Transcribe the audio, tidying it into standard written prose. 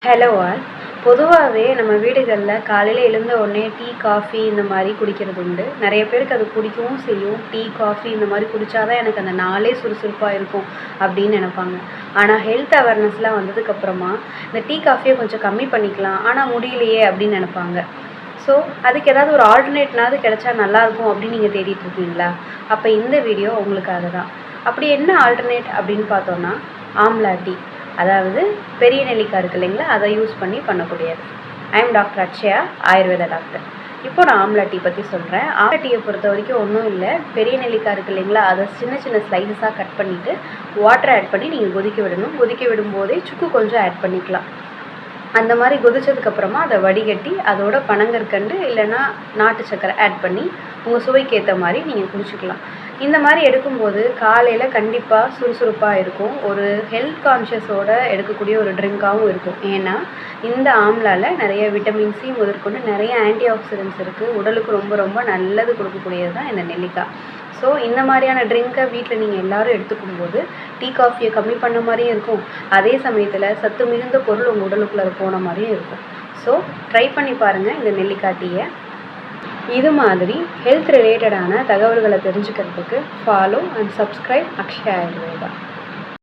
Hello all. பொதுவாகவே நம்ம வீடுகளில் காலையில் எழுந்த உடனே டீ காஃபி இந்த மாதிரி குடிக்கிறது உண்டு. நிறைய பேருக்கு அது பிடிக்கவும் செய்யும். டீ காஃபி இந்த மாதிரி குடித்தா தான் எனக்கு அந்த நாளே சுறுசுறுப்பாக இருக்கும் அப்படின்னு நினப்பாங்க. ஆனால் ஹெல்த் அவேர்னஸ்லாம் வந்ததுக்கப்புறமா இந்த டீ காஃபியை கொஞ்சம் கம்மி பண்ணிக்கலாம், ஆனால் முடியலையே அப்படின்னு நினப்பாங்க. ஸோ அதுக்கு ஏதாவது ஒரு ஆல்டர்னேட்னாவது கிடைச்சா நல்லாயிருக்கும் அப்படின்னு நீங்கள் தேடிட்டு இருக்கீங்களா? அப்போ இந்த வீடியோ உங்களுக்காக தான். அப்படி என்ன ஆல்டர்னேட் அப்படின்னு பார்த்தோன்னா, ஆம்லா டீ. அதாவது பெரிய நெல்லிக்காய் இருக்குது இல்லைங்களா, அதை யூஸ் பண்ணி பண்ணக்கூடியது. I am doctor Akshaya, Ayurveda doctor. இப்போ நான் ஆம்லா டீ பற்றி சொல்கிறேன். ஆம்லா டீயை பொறுத்த வரைக்கும் ஒன்றும் இல்லை, பெரிய நெல்லிக்காய் இருக்குது இல்லைங்களா, அதை சின்ன சின்ன ஸ்லைஸாக கட் பண்ணிவிட்டு வாட்டர் ஆட் பண்ணி நீங்கள் கொதிக்க விடணும். கொதிக்க விடும்போதே சுக்கு கொஞ்சம் ஆட் பண்ணிக்கலாம். அந்த மாதிரி கொதிச்சதுக்கப்புறமா அதை வடிகட்டி அதோட பனங்கற்கண்டு இல்லைன்னா நாட்டு சக்கரை ஆட் பண்ணி உங்கள் சுவைக்கு ஏற்ற மாதிரி நீங்கள் குடிச்சிக்கலாம். இந்த மாதிரி எடுக்கும்போது காலையில் கண்டிப்பாக சுறுசுறுப்பாக இருக்கும். ஒரு ஹெல்த் கான்ஷியஸோடு எடுக்கக்கூடிய ஒரு ட்ரிங்காகவும் இருக்கும். ஏன்னா இந்த ஆம்லாவில் நிறைய விட்டமின் சி முதற்கொண்டு நிறைய ஆன்டி ஆக்சிடென்ட்ஸ் இருக்குது. உடலுக்கு ரொம்ப ரொம்ப நல்லது கொடுக்கக்கூடியது தான் இந்த நெல்லிக்காய். ஸோ இந்த மாதிரியான ட்ரிங்க்கை வீட்டில் நீங்கள் எல்லோரும் எடுத்துக்கும்போது டீ காஃபியை கம்மி பண்ண மாதிரியும் இருக்கும், அதே சமயத்தில் சத்து மிகுந்த பொருள் உங்கள் உடலுக்குள்ளே போன மாதிரியும் இருக்கும். ஸோ ட்ரை பண்ணி பாருங்கள் இந்த நெல்லிக்காய் டீயை. இது மாதிரி ஹெல்த் ரிலேட்டடான தகவல்களை தெரிஞ்சுக்கிறதுக்கு follow and subscribe Akshaya Ayurveda.